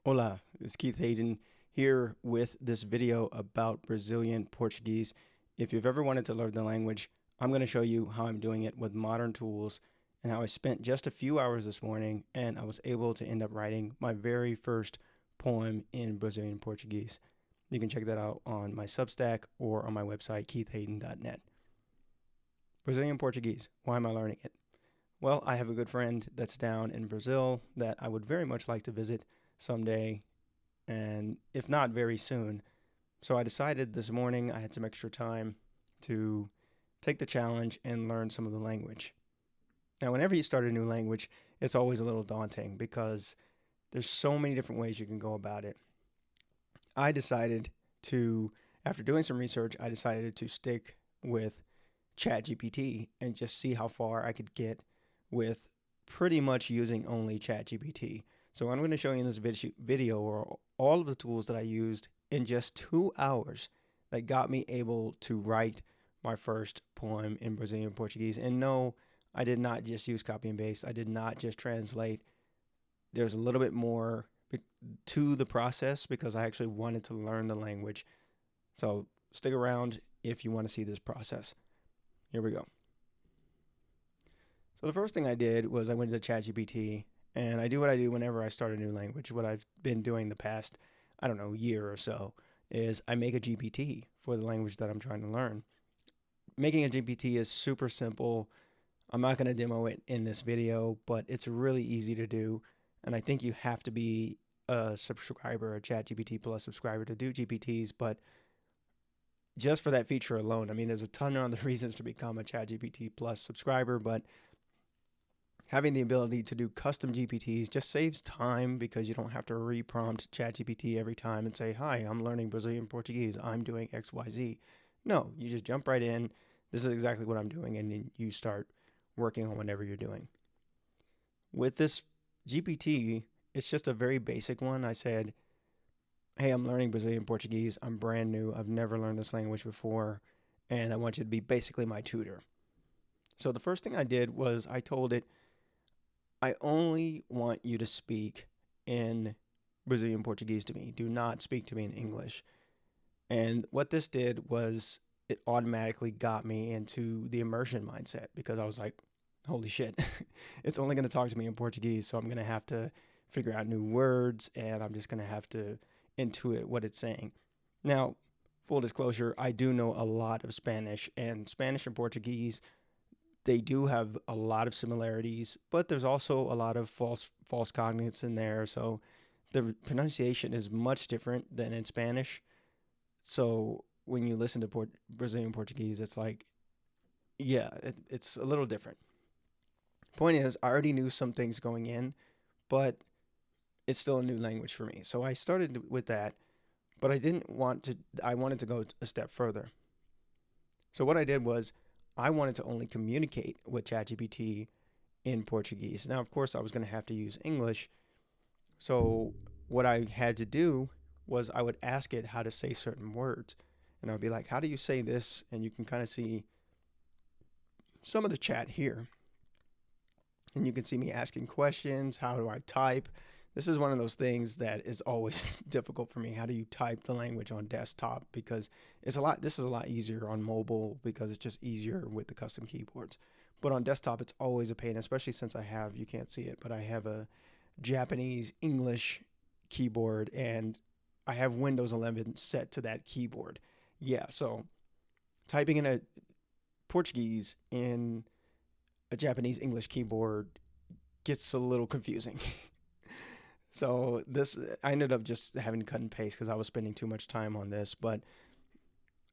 Hola, it's Keith Hayden here with this video about Brazilian Portuguese. If you've ever wanted to learn the language, I'm going to show you how I'm doing it with modern tools and how I spent just a few hours this morning and I was able to end up writing my very first poem in Brazilian Portuguese. You can check that out on my Substack or on my website, keithhayden.net. Brazilian Portuguese, why am I learning it? Well, I have a good friend that's down in Brazil that I would very much like to visit someday, and if not very soon. So I decided this morning I had some extra time to take the challenge and learn some of the language. Now, whenever you start a new language, it's always a little daunting because there's so many different ways you can go about it. I decided to, after doing some research, I decided to stick with ChatGPT and just see how far I could get with pretty much using only ChatGPT. So I'm going to show you in this video all of the tools that I used in just 2 hours that got me able to write my first poem in Brazilian Portuguese. And no, I did not just use copy and paste. I did not just translate. There's a little bit more to the process because I actually wanted to learn the language. So stick around if you want to see this process. Here we go. So the first thing I did was I went to ChatGPT, and I do what I do whenever I start a new language. What I've been doing the past, I don't know, year or so, is I make a GPT for the language that I'm trying to learn. Making a GPT is super simple. I'm not going to demo it in this video, but it's really easy to do. And I think you have to be a subscriber, a ChatGPT Plus subscriber to do GPTs, but just for that feature alone, I mean, there's a ton of other reasons to become a ChatGPT Plus subscriber, but having the ability to do custom GPTs just saves time because you don't have to reprompt ChatGPT every time and say, "Hi, I'm learning Brazilian Portuguese. I'm doing XYZ." No, you just jump right in. This is exactly what I'm doing, and then you start working on whatever you're doing. With this GPT, it's just a very basic one. I said, "Hey, I'm learning Brazilian Portuguese. I'm brand new. I've never learned this language before, and I want you to be basically my tutor." So the first thing I did was I told it, I only want you to speak in Brazilian Portuguese to me. Do not speak to me in English. And what this did was it automatically got me into the immersion mindset because I was like, holy shit, it's only going to talk to me in Portuguese. So I'm going to have to figure out new words and I'm just going to have to intuit what it's saying. Now, full disclosure, I do know a lot of Spanish, and Spanish and Portuguese, they do have a lot of similarities, but there's also a lot of false cognates in there. So the pronunciation is much different than in Spanish. So when you listen to Brazilian Portuguese, it's like, yeah, it's a little different. Point is, I already knew some things going in, but it's still a new language for me. So I started with that, but I didn't want to. I wanted to go a step further. So what I did was I wanted to only communicate with ChatGPT in Portuguese. Now, of course, I was going to have to use English. So, what I had to do was I would ask it how to say certain words. And I'd be like, how do you say this? And you can kind of see some of the chat here. And you can see me asking questions. How do I type? This is one of those things that is always difficult for me. How do you type the language on desktop? Because this is a lot easier on mobile because it's just easier with the custom keyboards. But on desktop, it's always a pain, especially since you can't see it, but I have a Japanese English keyboard and I have Windows 11 set to that keyboard. Yeah, so typing in a Portuguese in a Japanese English keyboard gets a little confusing. So I ended up just having to cut and paste because I was spending too much time on this. But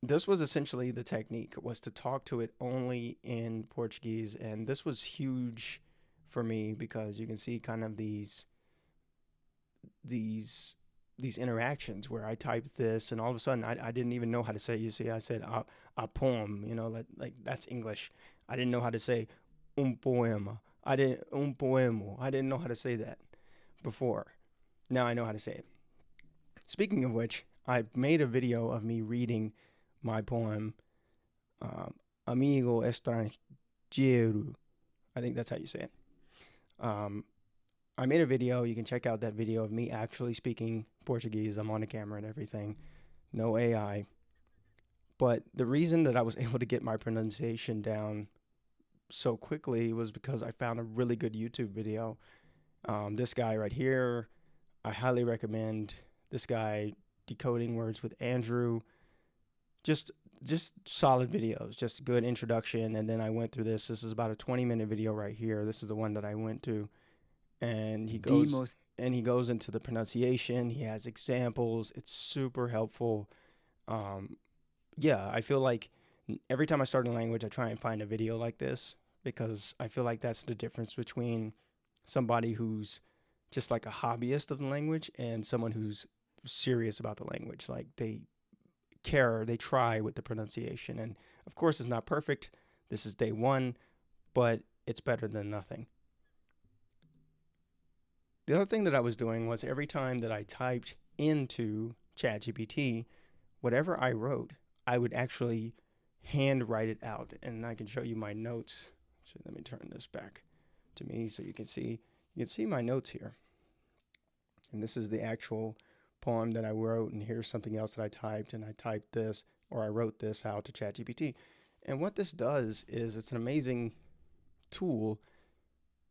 this was essentially the technique, was to talk to it only in Portuguese. And this was huge for me because you can see kind of these these interactions where I typed this and all of a sudden I didn't even know how to say it. You see, I said a poem, like that's English. I didn't know how to say poema. Un poemo. I didn't know how to say that before. Now I know how to say it. Speaking of which, I made a video of me reading my poem, Amigo Estrangeiro. I think that's how you say it. Um, I made a video. You can check out that video of me actually speaking Portuguese. I'm on the camera and everything. No AI. But the reason that I was able to get my pronunciation down so quickly was because I found a really good YouTube video. This guy right here, I highly recommend this guy, Decoding Words with Andrew. Just just solid videos, just good introduction. And then I went through this. This is about a 20-minute video right here. This is the one that I went to. And The most he goes into the pronunciation. He has examples. It's super helpful. Um, yeah, I feel like every time I start a language, I try and find a video like this because I feel like that's the difference between somebody who's just like a hobbyist of the language and someone who's serious about the language. Like they care, they try with the pronunciation. And of course, it's not perfect. This is day one, but it's better than nothing. The other thing that I was doing was every time that I typed into ChatGPT, whatever I wrote, I would actually hand write it out. And I can show you my notes. So let me turn this back to me so you can see. You can see my notes here. And this is the actual poem that I wrote. And here's something else that I typed. And I typed this, or I wrote this out to ChatGPT. And what this does is it's an amazing tool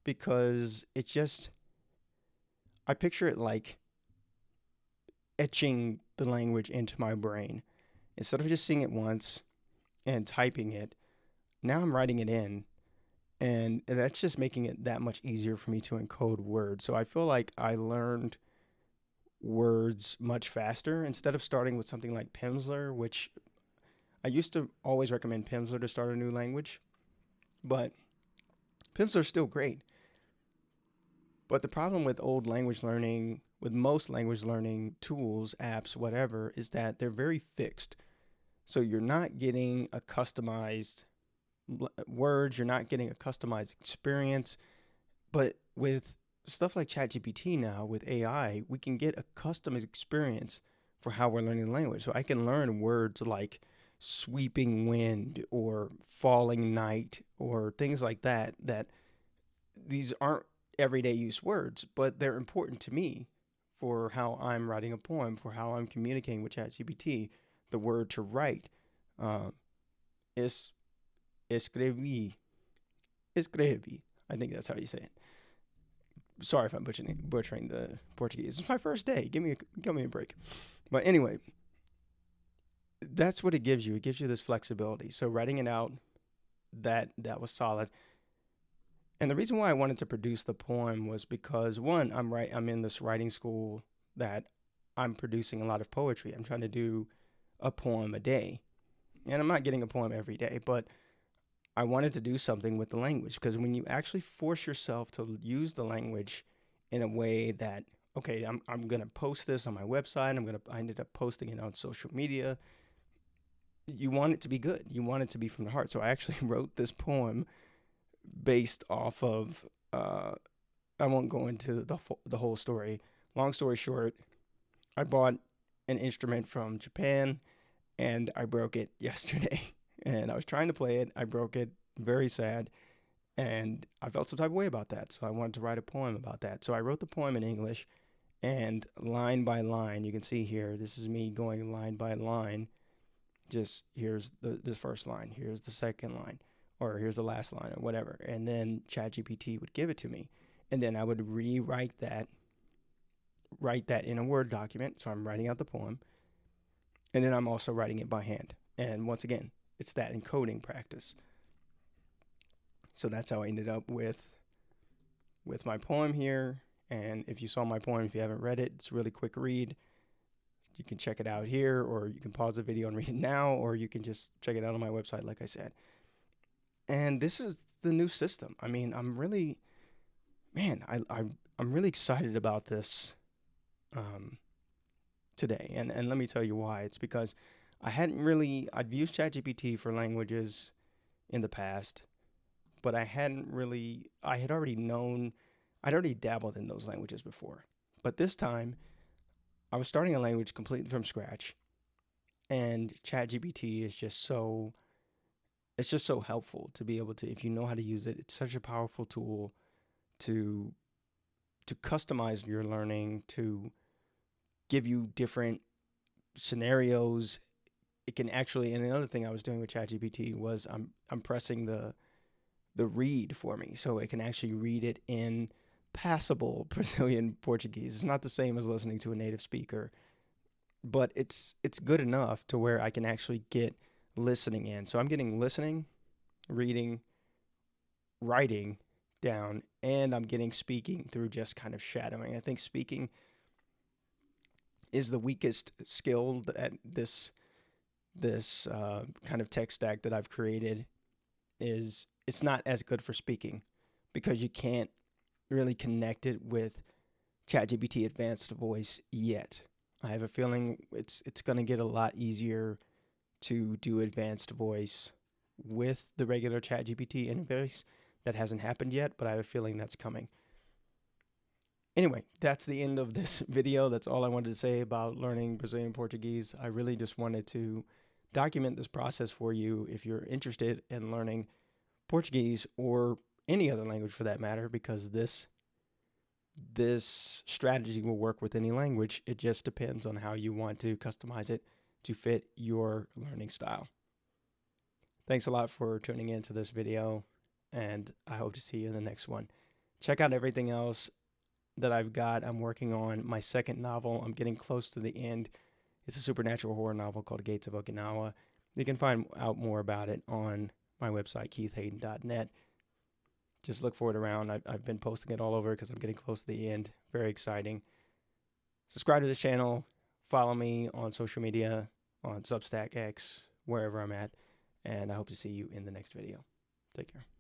because it just, I picture it like etching the language into my brain. Instead of just seeing it once and typing it, now I'm writing it in. And that's just making it that much easier for me to encode words. So I feel like I learned words much faster instead of starting with something like Pimsleur, which I used to always recommend Pimsleur to start a new language. But Pimsleur's still great. But the problem with old language learning, with most language learning tools, apps, whatever, is that they're very fixed. So you're not getting a customized words, you're not getting a customized experience. But with stuff like ChatGPT now, with AI, we can get a customized experience for how we're learning the language. So I can learn words like sweeping wind or falling night or things like that, that these aren't everyday use words, but they're important to me for how I'm writing a poem, for how I'm communicating with ChatGPT. The word to write uh, is escrevi. Escrevi. I think that's how you say it. Sorry if I'm butchering the Portuguese. It's my first day. Give me a break. But anyway, that's what it gives you. It gives you this flexibility. So writing it out, that was solid. And the reason why I wanted to produce the poem was because one, I'm in this writing school that I'm producing a lot of poetry. I'm trying to do a poem a day. And I'm not getting a poem every day, but I wanted to do something with the language because when you actually force yourself to use the language in a way that, okay, I'm going to post this on my website, I ended up posting it on social media. You want it to be good. You want it to be from the heart. So I actually wrote this poem based off of, I won't go into the whole story. Long story short, I bought an instrument from Japan and I broke it yesterday. And I was trying to play it. I broke it. Very sad. And I felt some type of way about that. So I wanted to write a poem about that. So I wrote the poem in English and line by line, you can see here, this is me going line by line. Just here's the first line, here's the second line, or here's the last line, or whatever. And then ChatGPT would give it to me. And then I would rewrite that, write that in a Word document. So I'm writing out the poem. And then I'm also writing it by hand. And once again, it's that encoding practice. So that's how I ended up with my poem here. And if you saw my poem, if you haven't read it, it's a really quick read. You can check it out here, or you can pause the video and read it now, or you can just check it out on my website, like I said. And this is the new system. I mean, I'm really, man, I'm really excited about this today. And let me tell you why. It's because I'd used ChatGPT for languages in the past, but I had already dabbled in those languages before. But this time, I was starting a language completely from scratch, and ChatGPT is it's just so helpful to be able to, if you know how to use it, it's such a powerful tool to customize your learning, to give you different scenarios. It can actually, and another thing I was doing with ChatGPT was I'm pressing the read for me, so it can actually read it in passable Brazilian Portuguese. It's not the same as listening to a native speaker, but it's good enough to where I can actually get listening in. So I'm getting listening, reading, writing down, and I'm getting speaking through just kind of shadowing. I think speaking is the weakest skill that this kind of tech stack that I've created is. It's not as good for speaking because you can't really connect it with ChatGPT Advanced Voice yet. I have a feeling it's going to get a lot easier to do advanced voice with the regular ChatGPT interface. That hasn't happened yet, but I have a feeling that's coming. Anyway, that's the end of this video. That's all I wanted to say about learning Brazilian Portuguese. I really just wanted to document this process for you if you're interested in learning Portuguese or any other language for that matter, because this strategy will work with any language. It just depends on how you want to customize it to fit your learning style. Thanks a lot for tuning into this video, and I hope to see you in the next one. Check out everything else that I've got. I'm working on my second novel. I'm getting close to the end. It's a supernatural horror novel called Gates of Okinawa. You can find out more about it on my website, keithhayden.net. Just look for it around. I've been posting it all over because I'm getting close to the end. Very exciting. Subscribe to the channel. Follow me on social media, on Substack, X, wherever I'm at. And I hope to see you in the next video. Take care.